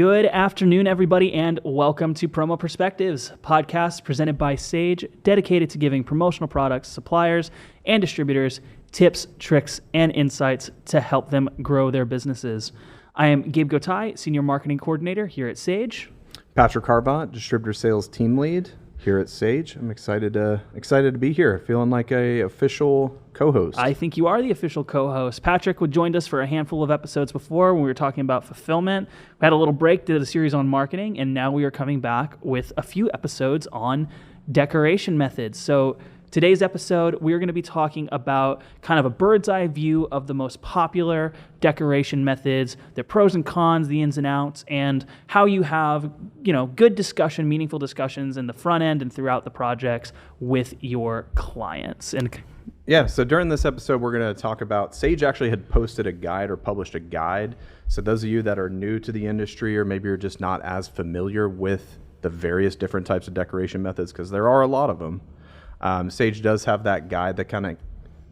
Good afternoon, everybody, and welcome to Promo Perspectives, podcast presented by Sage, dedicated to giving promotional products, suppliers, and distributors tips, tricks, and insights to help them grow their businesses. I am Gabe Gotai, Senior Marketing Coordinator here at Sage. Patrick Harbot, Distributor Sales Team Lead here at Sage. I'm excited to be here, feeling like a official co-host. I think you are the official co-host. Patrick joined us for a handful of episodes before when we were talking about fulfillment. We had a little break, did a series on marketing, and now we are coming back with a few episodes on decoration methods. So today's episode, we're going to be talking about kind of a bird's eye view of the most popular decoration methods, their pros and cons, the ins and outs, and how you have, good discussion, meaningful discussions in the front end and throughout the projects with your clients. Yeah, so during this episode, we're going to talk about, Sage actually had posted a guide or published a guide. So those of you that are new to the industry, or maybe you're just not as familiar with the various different types of decoration methods, because there are a lot of them. Sage does have that guide that kind of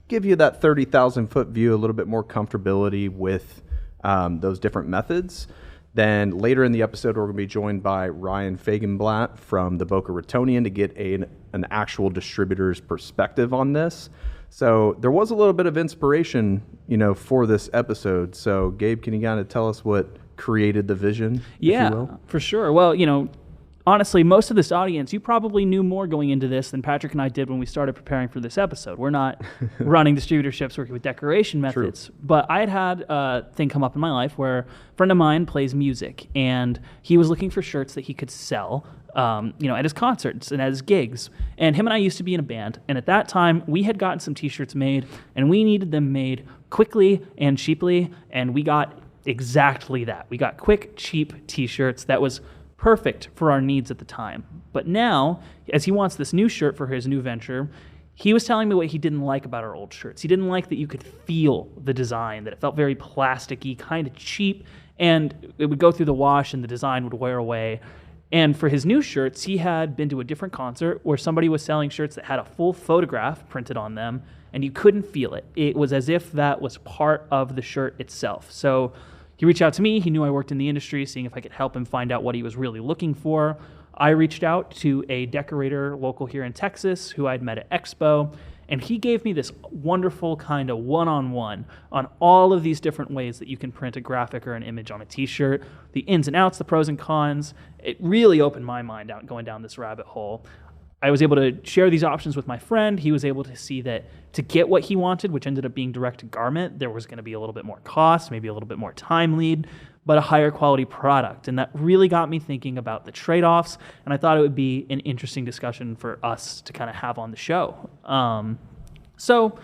give you that 30,000 foot view, a little bit more comfortability with those different methods. Then later in the episode, we're going to be joined by Ryan Feigenblatt from the Boca Ratonian to get an actual distributor's perspective on this. So there was a little bit of inspiration, for this episode. So Gabe, can you kind of tell us what created the vision? Yeah, for sure. Well, honestly, most of this audience, you probably knew more going into this than Patrick and I did when we started preparing for this episode. We're not running distributorships working with decoration methods. True. But I had a thing come up in my life where a friend of mine plays music, and he was looking for shirts that he could sell at his concerts and at his gigs. And him and I used to be in a band, and at that time, we had gotten some t-shirts made, and we needed them made quickly and cheaply, and we got exactly that. We got quick, cheap t-shirts that was perfect for our needs at the time. But now, as he wants this new shirt for his new venture, he was telling me what he didn't like about our old shirts. He didn't like that you could feel the design, that it felt very plasticky, kind of cheap, and it would go through the wash and the design would wear away. And for his new shirts, he had been to a different concert where somebody was selling shirts that had a full photograph printed on them, and you couldn't feel it. It was as if that was part of the shirt itself. So he reached out to me. He knew I worked in the industry, seeing if I could help him find out what he was really looking for. I reached out to a decorator local here in Texas who I'd met at Expo, and he gave me this wonderful kind of one-on-one on all of these different ways that you can print a graphic or an image on a t-shirt, the ins and outs, the pros and cons. It really opened my mind out going down this rabbit hole. I was able to share these options with my friend. He was able to see that to get what he wanted, which ended up being direct to garment, there was going to be a little bit more cost, maybe a little bit more time lead, but a higher quality product. And that really got me thinking about the trade-offs, and I thought it would be an interesting discussion for us to kind of have on the show. So,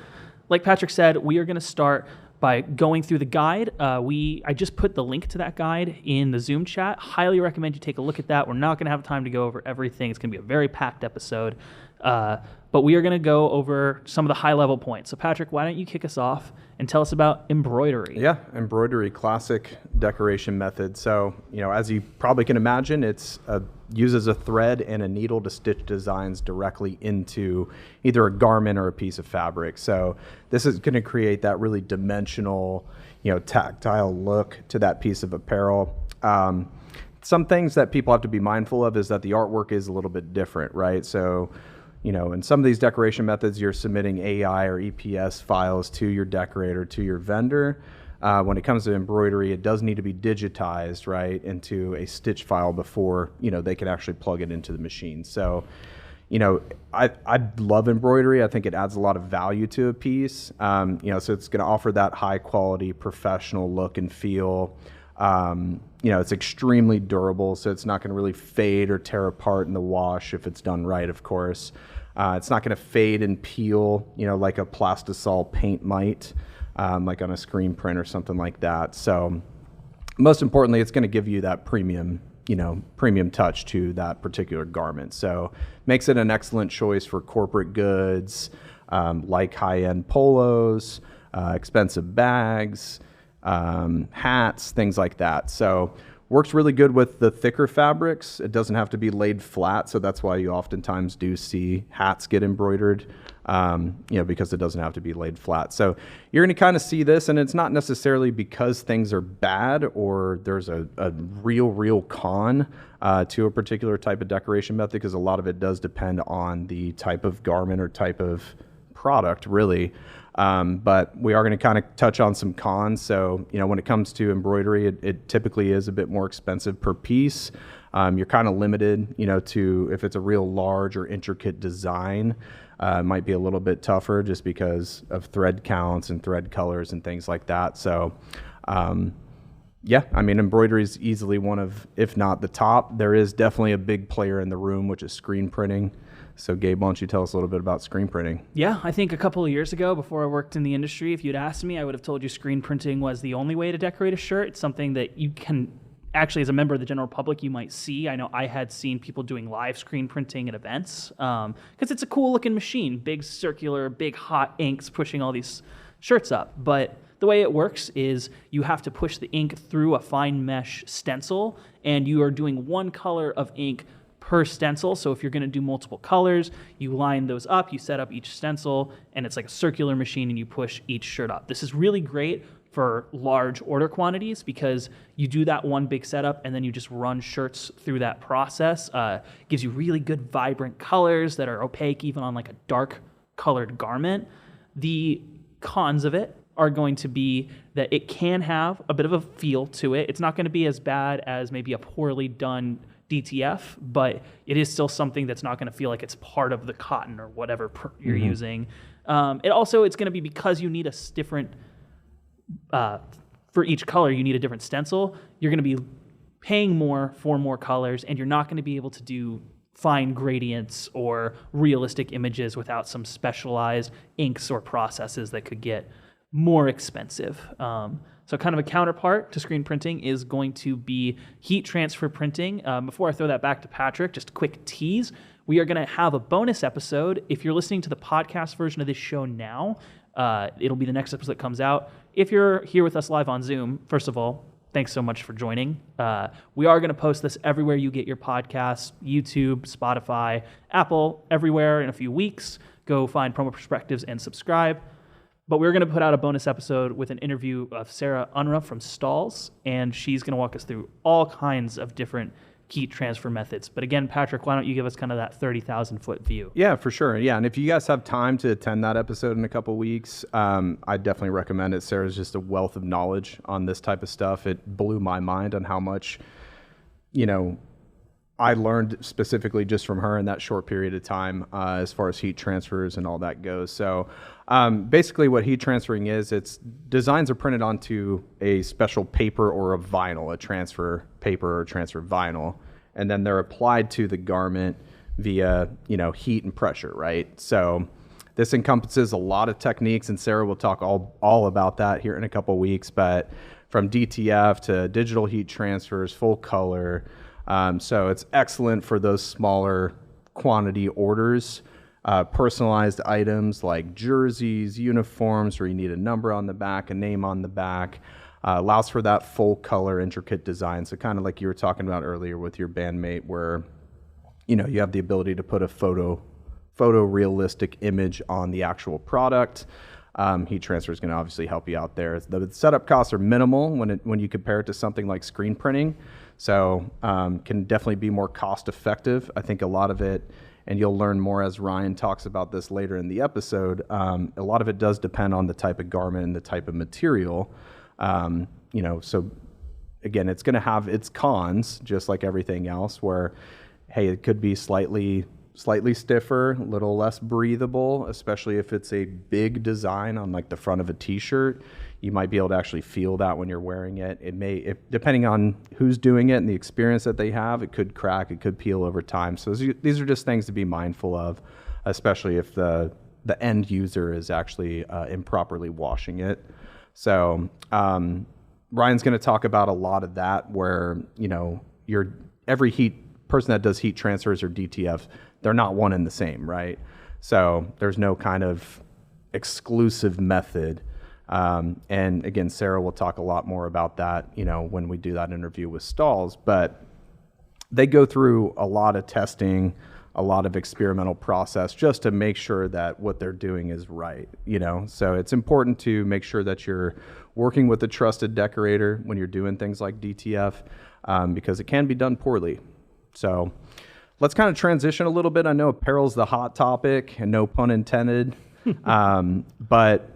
like Patrick said, we are going to start by going through the guide. I just put the link to that guide in the Zoom chat. Highly recommend you take a look at that. We're not going to have time to go over everything. It's going to be a very packed episode. But we are going to go over some of the high-level points. So, Patrick, why don't you kick us off and tell us about embroidery? Yeah, embroidery, classic decoration method. So, as you probably can imagine, it's uses a thread and a needle to stitch designs directly into either a garment or a piece of fabric. So this is going to create that really dimensional, tactile look to that piece of apparel. Some things that people have to be mindful of is that the artwork is a little bit different, right? So, in some of these decoration methods, you're submitting AI or EPS files to your decorator, to your vendor. When it comes to embroidery, it does need to be digitized, right, into a stitch file before, they can actually plug it into the machine. So, I love embroidery. I think it adds a lot of value to a piece. So it's going to offer that high quality professional look and feel. It's extremely durable, so it's not going to really fade or tear apart in the wash if it's done right, of course. It's not going to fade and peel, like a plastisol paint might, like on a screen print or something like that. So most importantly, it's going to give you that premium touch to that particular garment. So makes it an excellent choice for corporate goods, like high-end polos, expensive bags, hats, things like that. So works really good with the thicker fabrics. It doesn't have to be laid flat, so that's why you oftentimes do see hats get embroidered because it doesn't have to be laid flat. So you're going to kind of see this, and it's not necessarily because things are bad or there's a real con to a particular type of decoration method, because a lot of it does depend on the type of garment or type of product, really. But we are going to kind of touch on some cons. So, when it comes to embroidery, it typically is a bit more expensive per piece. You're kind of limited, to if it's a real large or intricate design, it might be a little bit tougher just because of thread counts and thread colors and things like that. So, embroidery is easily one of, if not the top. There is definitely a big player in the room, which is screen printing. So, Gabe, why don't you tell us a little bit about screen printing? Yeah, I think a couple of years ago, before I worked in the industry, if you'd asked me, I would have told you screen printing was the only way to decorate a shirt. It's something that you can actually, as a member of the general public, you might see. I know I had seen people doing live screen printing at events because it's a cool looking machine, big circular, big hot inks pushing all these shirts up. But the way it works is you have to push the ink through a fine mesh stencil, and you are doing one color of ink per stencil. So if you're going to do multiple colors, you line those up, you set up each stencil, and it's like a circular machine, and you push each shirt up. This is really great for large order quantities because you do that one big setup and then you just run shirts through that process. Gives you really good vibrant colors that are opaque even on like a dark colored garment. The cons of it are going to be that it can have a bit of a feel to it. It's not going to be as bad as maybe a poorly done DTF, but it is still something that's not going to feel like it's part of the cotton or whatever you're using. It's going to be, because you need a different, for each color, you need a different stencil. You're going to be paying more for more colors, and you're not going to be able to do fine gradients or realistic images without some specialized inks or processes that could get more expensive. So kind of a counterpart to screen printing is going to be heat transfer printing. Before I throw that back to Patrick, just a quick tease. We are going to have a bonus episode. If you're listening to the podcast version of this show now, it'll be the next episode that comes out. If you're here with us live on Zoom, first of all, thanks so much for joining. We are going to post this everywhere you get your podcasts, YouTube, Spotify, Apple, everywhere in a few weeks. Go find Promo Perspectives and subscribe. But we're going to put out a bonus episode with an interview of Sarah Unruh from Stalls, and she's going to walk us through all kinds of different heat transfer methods. But again, Patrick, why don't you give us kind of that 30,000-foot view? Yeah, for sure. Yeah, and if you guys have time to attend that episode in a couple weeks, I definitely recommend it. Sarah's just a wealth of knowledge on this type of stuff. It blew my mind on how much, I learned specifically just from her in that short period of time as far as heat transfers and all that goes. So basically what heat transferring is, it's designs are printed onto a special paper or a vinyl, a transfer paper or transfer vinyl, and then they're applied to the garment via, heat and pressure, right? So this encompasses a lot of techniques, and Sarah will talk all about that here in a couple weeks, but from DTF to digital heat transfers, full color. So it's excellent for those smaller quantity orders, personalized items like jerseys, uniforms, where you need a number on the back, a name on the back, allows for that full color, intricate design. So kind of like you were talking about earlier with your bandmate, where, you have the ability to put a photorealistic image on the actual product. Heat transfer is going to obviously help you out there. The setup costs are minimal when you compare it to something like screen printing. So can definitely be more cost effective. I think a lot of it, and you'll learn more as Ryan talks about this later in the episode, a lot of it does depend on the type of garment and the type of material. So again, it's going to have its cons, just like everything else, where, hey, it could be slightly stiffer, a little less breathable, especially if it's a big design on like the front of a t-shirt. You might be able to actually feel that when you're wearing it. It may, depending on who's doing it and the experience that they have, it could crack, it could peel over time. So these are just things to be mindful of, especially if the end user is actually improperly washing it. So Ryan's going to talk about a lot of that, where every person that does heat transfers or DTF, they're not one and the same, right? So there's no kind of exclusive method. And again, Sarah will talk a lot more about that, when we do that interview with Stalls. But they go through a lot of testing, a lot of experimental process just to make sure that what they're doing is right, So it's important to make sure that you're working with a trusted decorator when you're doing things like DTF, because it can be done poorly. So let's kind of transition a little bit. I know apparel's the hot topic, and no pun intended, but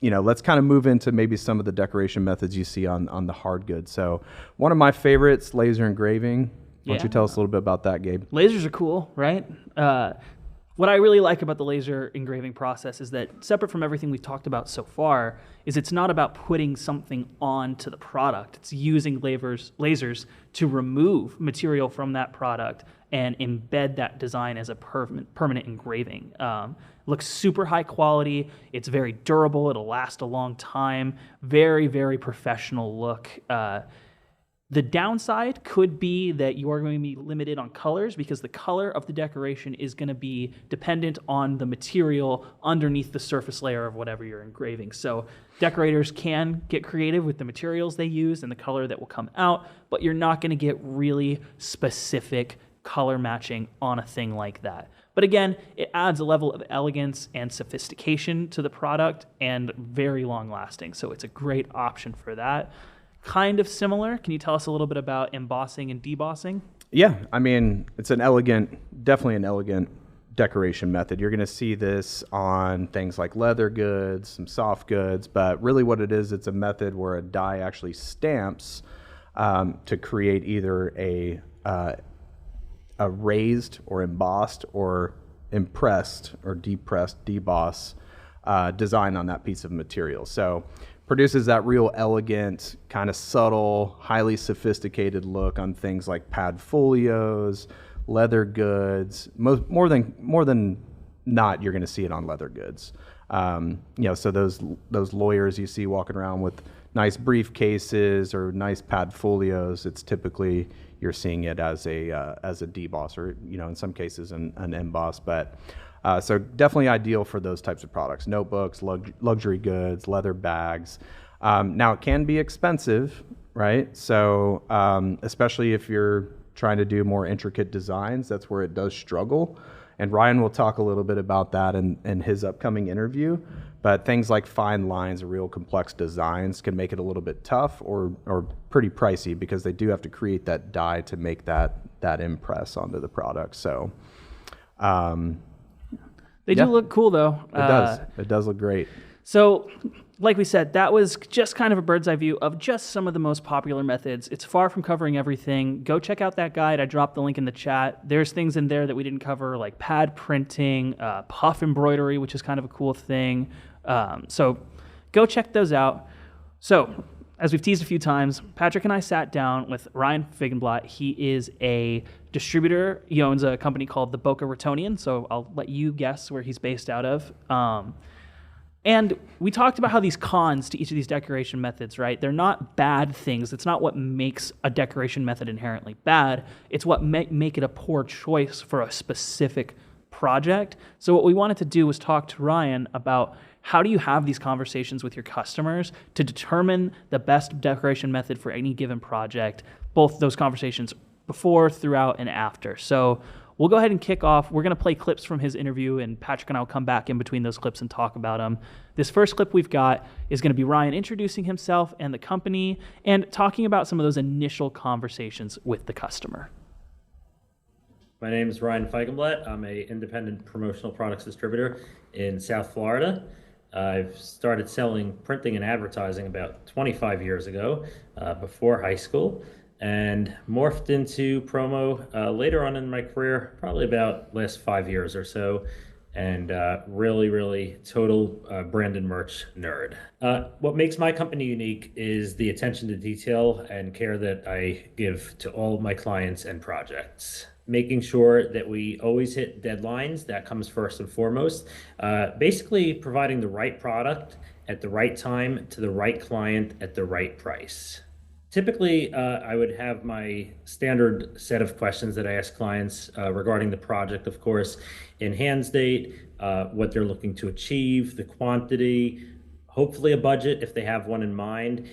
let's kind of move into maybe some of the decoration methods you see on the hard goods. So one of my favorites, laser engraving. Why don't you tell us a little bit about that, Gabe? Lasers are cool, right? What I really like about the laser engraving process is that, separate from everything we've talked about so far, is it's not about putting something onto the product. It's using lasers to remove material from that product and embed that design as a permanent engraving. Looks super high quality. It's very durable. It'll last a long time. Very, very professional look. The downside could be that you are going to be limited on colors, because the color of the decoration is going to be dependent on the material underneath the surface layer of whatever you're engraving. So decorators can get creative with the materials they use and the color that will come out, but you're not going to get really specific color matching on a thing like that. But again, it adds a level of elegance and sophistication to the product, and very long lasting. So it's a great option for that. Kind of similar. Can you tell us a little bit about embossing and debossing? Yeah, I mean, it's definitely an elegant decoration method. You're going to see this on things like leather goods, some soft goods, but really what it is, it's a method where a die actually stamps to create either a raised or embossed or impressed or depressed, deboss design on that piece of material. So produces that real elegant, kind of subtle, highly sophisticated look on things like pad folios, leather goods. More than not, you're going to see it on leather goods. So those lawyers you see walking around with nice briefcases or nice pad folios, it's typically you're seeing it as a deboss, or in some cases an emboss, but. So definitely ideal for those types of products: notebooks, luxury goods, leather bags. Now it can be expensive, right? So especially if you're trying to do more intricate designs, that's where it does struggle. And Ryan will talk a little bit about that in his upcoming interview. But things like fine lines or real complex designs can make it a little bit tough or pretty pricey, because they do have to create that die to make that impress onto the product. So. They do look cool, though. It does. It does look great. So, like we said, that was just kind of a bird's eye view of just some of the most popular methods. It's far from covering everything. Go check out that guide. I dropped the link in the chat. There's things in there that we didn't cover, like pad printing, puff embroidery, which is kind of a cool thing. So go check those out. So, as we've teased a few times, Patrick and I sat down with Ryan Feigenblatt. He is a distributor. He owns a company called the Boca Ratonian, so I'll let you guess where he's based out of. And we talked about how these cons to each of these decoration methods, right? They're not bad things. It's not what makes a decoration method inherently bad. It's what make it a poor choice for a specific project. So what we wanted to do was talk to Ryan about how do you have these conversations with your customers to determine the best decoration method for any given project, both those conversations before, throughout, and after. So we'll go ahead and kick off. We're going to play clips from his interview, and Patrick and I will come back in between those clips and talk about them. This first clip we've got is going to be Ryan introducing himself and the company and talking about some of those initial conversations with the customer. My name is Ryan Feigenblatt. I'm an independent promotional products distributor in South Florida. I've started selling printing and advertising about 25 years ago, before high school, and morphed into promo later on in my career, probably about last 5 years or so, and really total brand and merch nerd. What makes my company unique is the attention to detail and care that I give to all of my clients and projects. Making sure that we always hit deadlines, that comes first and foremost. Basically providing the right product at the right time to the right client at the right price. Typically, I would have my standard set of questions that I ask clients regarding the project, of course, enhanced date, what they're looking to achieve, the quantity, hopefully a budget if they have one in mind.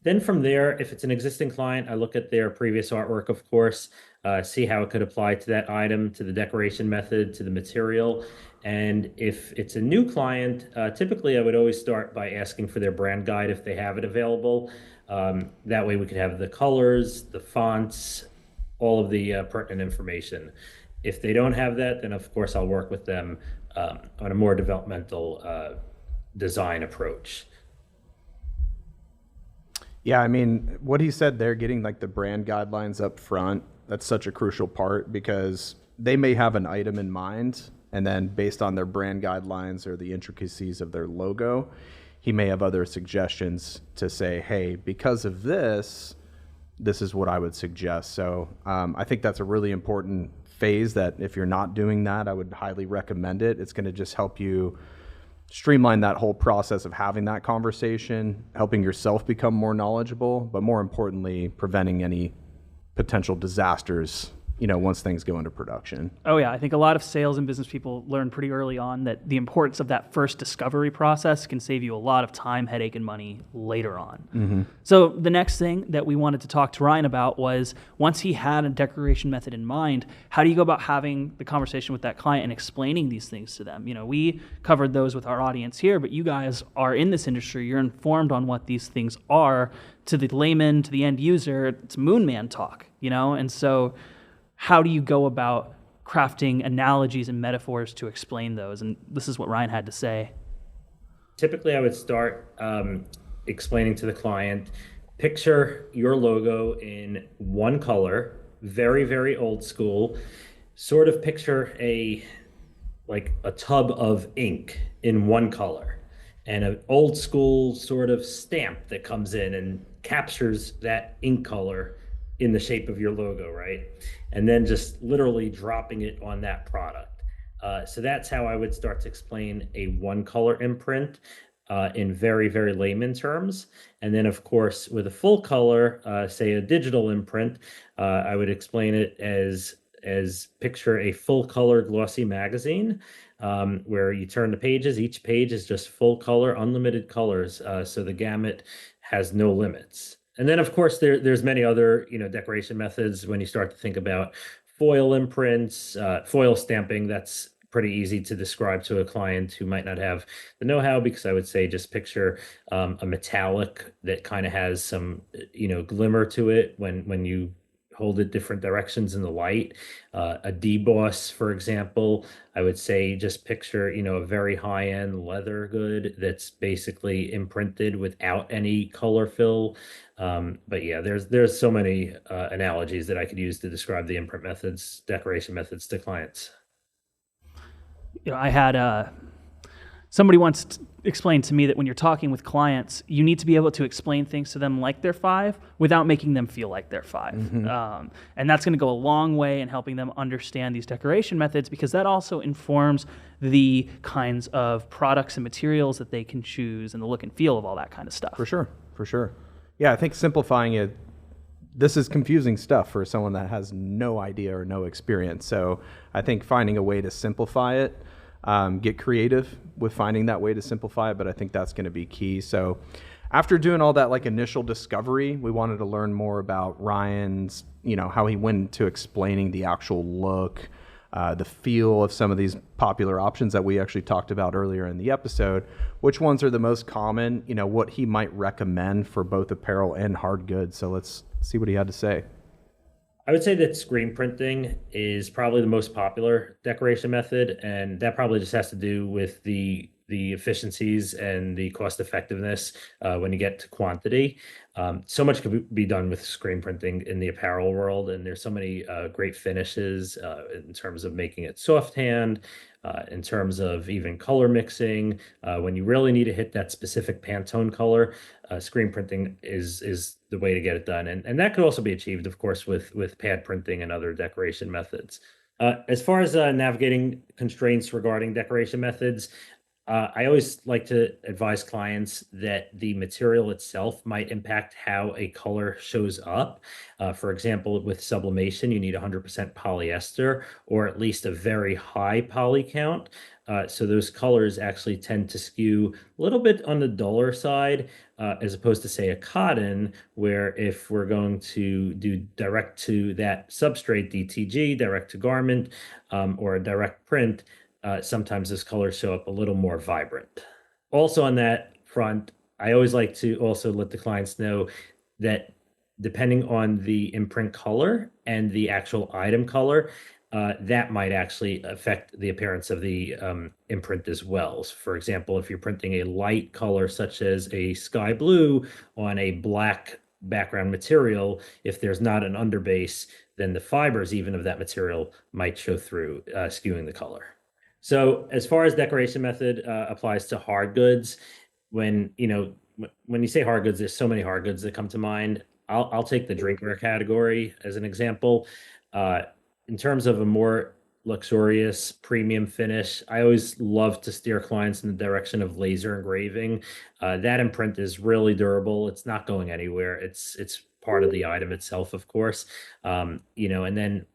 Then from there, if it's an existing client, I look at their previous artwork, of course, see how it could apply to that item, to the decoration method, to the material. And if it's a new client, typically I would always start by asking for their brand guide if they have it available. That way we could have the colors, the fonts, all of the pertinent information. If they don't have that, then of course I'll work with them on a more developmental design approach. Yeah, I mean, what he said there, getting like the brand guidelines up front, that's such a crucial part because they may have an item in mind, and then based on their brand guidelines or the intricacies of their logo, he may have other suggestions to say, hey, because of this, this is what I would suggest. So I think that's a really important phase that if you're not doing that, I would highly recommend it. It's going to just help you streamline that whole process of having that conversation, helping yourself become more knowledgeable, but more importantly, preventing any potential disasters, once things go into production. Oh yeah, I think a lot of sales and business people learn pretty early on that the importance of that first discovery process can save you a lot of time, headache, and money later on. Mm-hmm. So the next thing that we wanted to talk to Ryan about was, once he had a decoration method in mind, how do you go about having the conversation with that client and explaining these things to them? We covered those with our audience here, but you guys are in this industry, you're informed on what these things are. To the layman, to the end user, it's moon man talk, and so how do you go about crafting analogies and metaphors to explain those? And this is what Ryan had to say. Typically, I would start explaining to the client, picture your logo in one color, very, very old school. Sort of picture like a tub of ink in one color, and an old school sort of stamp that comes in and captures that ink color in the shape of your logo, right? And then just literally dropping it on that product. So that's how I would start to explain a one color imprint in very, very layman terms. And then of course, with a full color, say a digital imprint, I would explain it as picture a full color glossy magazine, where you turn the pages, each page is just full color, unlimited colors. So the gamut has no limits. And then, of course, there's many other, decoration methods when you start to think about foil imprints, foil stamping. That's pretty easy to describe to a client who might not have the know-how, because I would say just picture a metallic that kind of has some, glimmer to it when you hold it different directions in the light. A deboss, for example, I would say just picture, a very high-end leather good that's basically imprinted without any color fill. But yeah, there's so many analogies that I could use to describe the imprint methods, decoration methods to clients. I had somebody once explained to me that when you're talking with clients, you need to be able to explain things to them like they're 5 without making them feel like they're 5. Mm-hmm. And that's going to go a long way in helping them understand these decoration methods, because that also informs the kinds of products and materials that they can choose and the look and feel of all that kind of stuff. For sure. Yeah, I think simplifying it, this is confusing stuff for someone that has no idea or no experience. So I think finding a way to simplify it, get creative with finding that way to simplify it, but I think that's going to be key. So after doing all that initial discovery, we wanted to learn more about Ryan's, how he went into explaining the actual look, the feel of some of these popular options that we actually talked about earlier in the episode. Which ones are the most common, what he might recommend for both apparel and hard goods. So let's see what he had to say. I would say that screen printing is probably the most popular decoration method, and that probably just has to do with the efficiencies and the cost effectiveness when you get to quantity. So much could be done with screen printing in the apparel world, and there's so many great finishes in terms of making it soft hand, in terms of even color mixing. When you really need to hit that specific Pantone color, screen printing is the way to get it done. And that could also be achieved, of course, with pad printing and other decoration methods. As far as navigating constraints regarding decoration methods, I always like to advise clients that the material itself might impact how a color shows up. For example, with sublimation, you need 100% polyester or at least a very high poly count. So those colors actually tend to skew a little bit on the duller side, as opposed to, say, a cotton, where if we're going to do direct to that substrate, DTG, direct to garment, or a direct print, sometimes those colors show up a little more vibrant. Also, on that front, I always like to also let the clients know that depending on the imprint color and the actual item color, that might actually affect the appearance of the imprint as well. So for example, if you're printing a light color such as a sky blue on a black background material, if there's not an underbase, then the fibers even of that material might show through, skewing the color. So as far as decoration method applies to hard goods, when you say hard goods, there's so many hard goods that come to mind. I'll take the drinkware category as an example. Uh, in terms of a more luxurious premium finish, I always love to steer clients in the direction of laser engraving. That imprint is really durable. It's not going anywhere. It's part of the item itself, of course. And then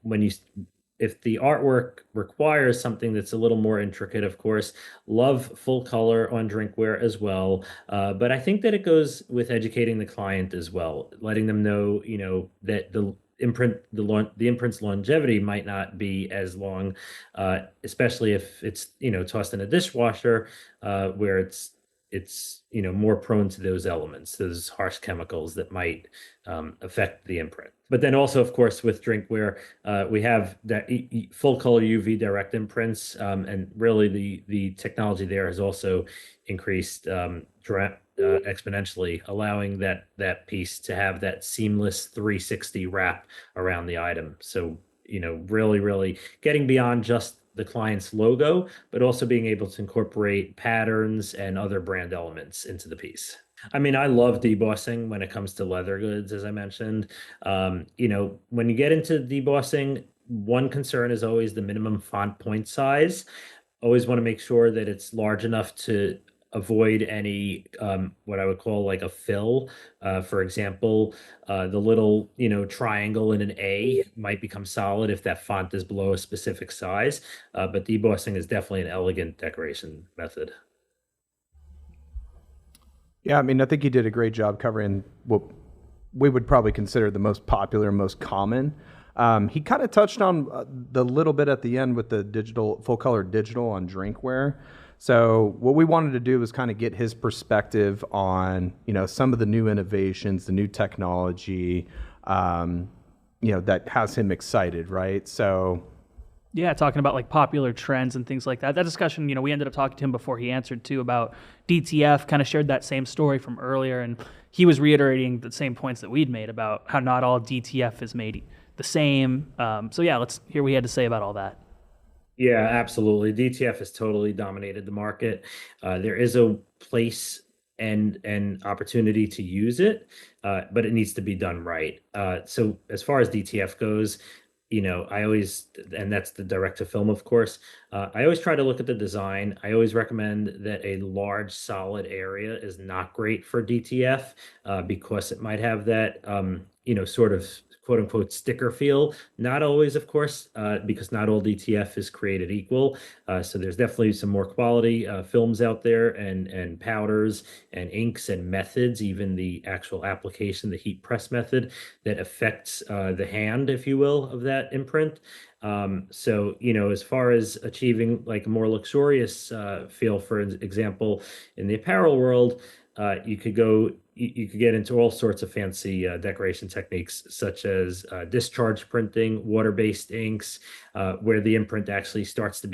if the artwork requires something that's a little more intricate, of course, love full color on drinkware as well. But I think that it goes with educating the client as well, letting them know, that the imprint's longevity might not be as long, especially if it's, tossed in a dishwasher, where it's more prone to those elements, those harsh chemicals that might affect the imprint. But then also, of course, with drinkware, we have that full color UV direct imprints, and really the technology there has also increased exponentially, allowing that piece to have that seamless 360 wrap around the item. So really, really getting beyond just the client's logo, but also being able to incorporate patterns and other brand elements into the piece. I mean, I love debossing when it comes to leather goods, as I mentioned. When you get into debossing, one concern is always the minimum font point size. Always want to make sure that it's large enough to avoid any what I would call like a fill. For example, the little triangle in an A might become solid if that font is below a specific size. But debossing is definitely an elegant decoration method. Yeah, I mean, I think you did a great job covering what we would probably consider the most popular, most common. He kind of touched on the little bit at the end with the digital, full color digital on drinkware. So what we wanted to do was kind of get his perspective on, some of the new innovations, the new technology, that has him excited, right? So Yeah, talking about like popular trends and things like that. That discussion, we ended up talking to him before he answered too about DTF, kind of shared that same story from earlier. And he was reiterating the same points that we'd made about how not all DTF is made the same. So yeah, let's hear what he had to say about all that. Yeah, absolutely. DTF has totally dominated the market. There is a place and opportunity to use it, but it needs to be done right. So as far as DTF goes, I always, and that's the direct to film, of course. I always try to look at the design. I always recommend that a large solid area is not great for DTF, because it might have that, sort of quote unquote sticker feel. Not always, of course, because not all DTF is created equal. So there's definitely some more quality films out there, and powders and inks and methods, even the actual application, the heat press method that affects the hand, if you will, of that imprint. So, as far as achieving like a more luxurious feel, for example, in the apparel world, you could get into all sorts of fancy decoration techniques, such as discharge printing, water-based inks, where the imprint actually starts to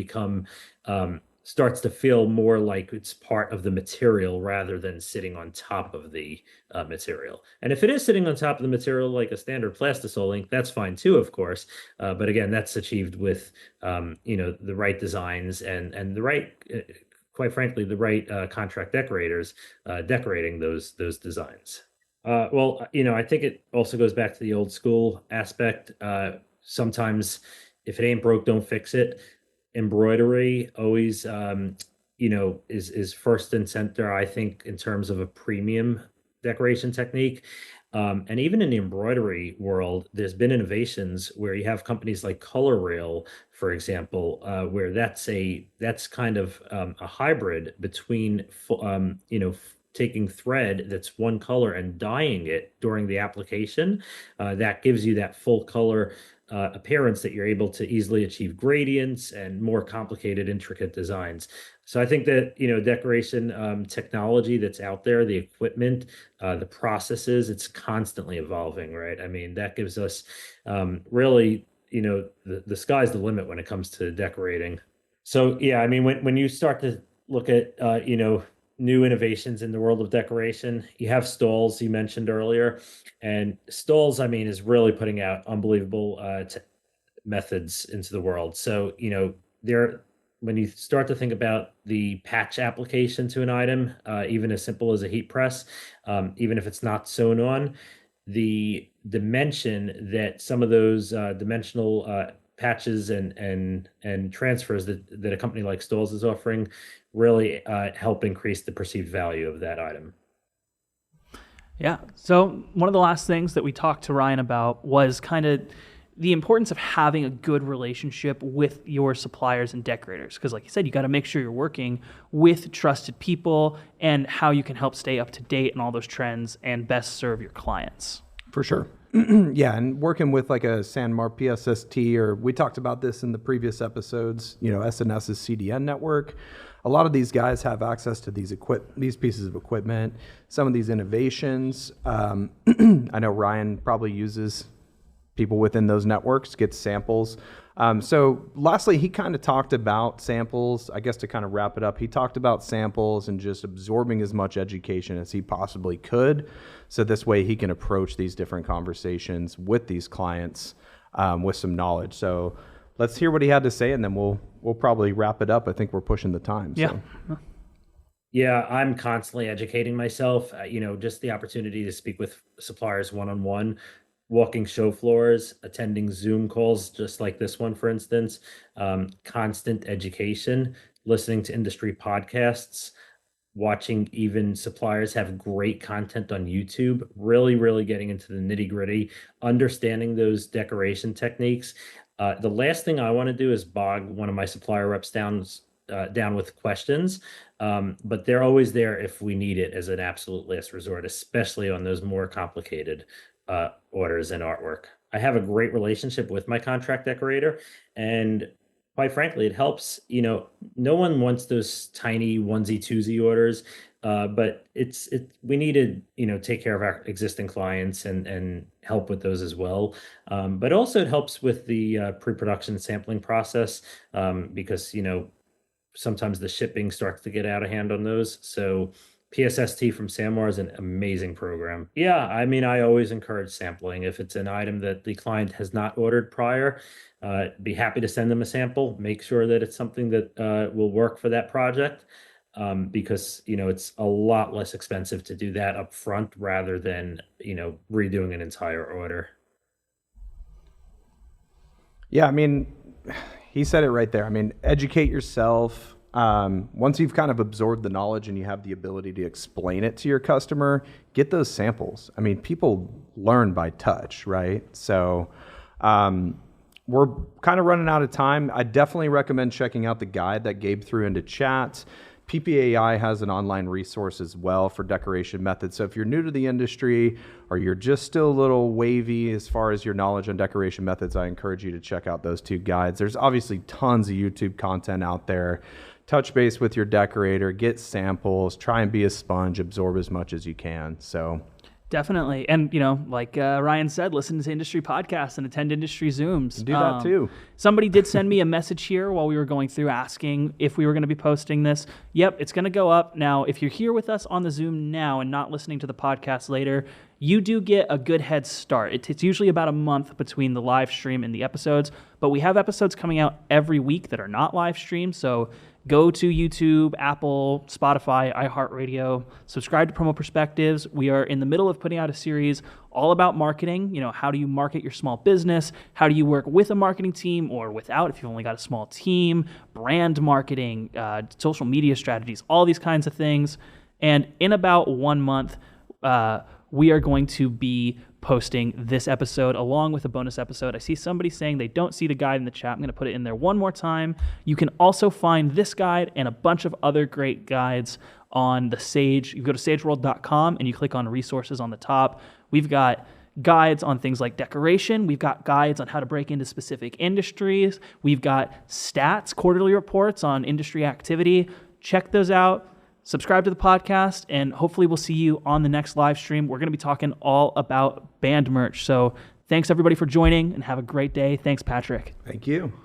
feel more like it's part of the material rather than sitting on top of the material. And if it is sitting on top of the material, like a standard plastisol ink, that's fine too, of course. But again, that's achieved with the right designs and the right quite frankly, the right contract decorators decorating those designs. I think it also goes back to the old school aspect. Sometimes, if it ain't broke, don't fix it. Embroidery always, is first and center, I think, in terms of a premium decoration technique. And even in the embroidery world, there's been innovations where you have companies like Color Rail, for example, where that's kind of a hybrid between taking thread that's one color and dyeing it during the application. That gives you that full color appearance that you're able to easily achieve gradients and more complicated, intricate designs. So I think that, decoration technology that's out there, the equipment, the processes, it's constantly evolving, right? I mean, that gives us really, the sky's the limit when it comes to decorating. So yeah, I mean, when you start to look at, new innovations in the world of decoration, you have stalls you mentioned earlier, and stalls, I mean, is really putting out unbelievable methods into the world. So, there, when you start to think about the patch application to an item, even as simple as a heat press, even if it's not sewn on, the dimension that some of those dimensional patches and transfers that a company like Stolz is offering really help increase the perceived value of that item. Yeah. So one of the last things that we talked to Ryan about was kind of the importance of having a good relationship with your suppliers and decorators. Because like you said, you got to make sure you're working with trusted people and how you can help stay up to date on all those trends and best serve your clients. For sure. Yeah, and working with like a Sanmar PSST, or we talked about this in the previous episodes, SNS's CDN network. A lot of these guys have access to these pieces of equipment, some of these innovations. I know Ryan probably uses people within those networks, gets samples. So lastly, he kind of talked about samples. I guess to kind of wrap it up, he talked about samples and just absorbing as much education as he possibly could. So this way he can approach these different conversations with these clients with some knowledge. So let's hear what he had to say, and then we'll probably wrap it up. I think we're pushing the time. Yeah. So. Yeah, I'm constantly educating myself. Just the opportunity to speak with suppliers one-on-one, walking show floors, attending Zoom calls, just like this one, for instance, constant education, listening to industry podcasts, watching even suppliers have great content on YouTube, really, really getting into the nitty-gritty, understanding those decoration techniques. The last thing I want to do is bog one of my supplier reps down with questions, but they're always there if we need it as an absolute last resort, especially on those more complicated orders and artwork. I have a great relationship with my contract decorator, and quite frankly, it helps. No one wants those tiny onesie twosie orders, but we need to take care of our existing clients and help with those as well. But also it helps with the pre-production sampling process, because sometimes the shipping starts to get out of hand on those. So PSST from Sanmar is an amazing program. Yeah, I mean, I always encourage sampling. If it's an item that the client has not ordered prior, be happy to send them a sample. Make sure that it's something that will work for that project, because it's a lot less expensive to do that up front rather than redoing an entire order. Yeah, I mean, he said it right there. I mean, educate yourself. Once you've kind of absorbed the knowledge and you have the ability to explain it to your customer, get those samples. I mean, people learn by touch, right? So we're kind of running out of time. I definitely recommend checking out the guide that Gabe threw into chat. PPAI has an online resource as well for decoration methods. So if you're new to the industry or you're just still a little wavy as far as your knowledge on decoration methods, I encourage you to check out those two guides. There's obviously tons of YouTube content out there. Touch base with your decorator, get samples, try and be a sponge, absorb as much as you can. So definitely. And, like Ryan said, listen to industry podcasts and attend industry Zooms. Do that too. Somebody did send me a message here while we were going through asking if we were going to be posting this. Yep, it's going to go up. Now, if you're here with us on the Zoom now and not listening to the podcast later, you do get a good head start. It's usually about a month between the live stream and the episodes, but we have episodes coming out every week that are not live streamed. So go to YouTube, Apple, Spotify, iHeartRadio, subscribe to Promo Perspectives. We are in the middle of putting out a series all about marketing. How do you market your small business? How do you work with a marketing team or without if you've only got a small team? Brand marketing, social media strategies, all these kinds of things. And in about 1 month, we are going to be posting this episode along with a bonus episode. I see somebody saying they don't see the guide in the chat. I'm going to put it in there one more time. You can also find this guide and a bunch of other great guides on the Sage. You go to sageworld.com and you click on resources on the top. We've got guides on things like decoration. We've got guides on how to break into specific industries. We've got stats, quarterly reports on industry activity. Check those out. Subscribe to the podcast, and hopefully we'll see you on the next live stream. We're going to be talking all about band merch. So thanks, everybody, for joining, and have a great day. Thanks, Patrick. Thank you.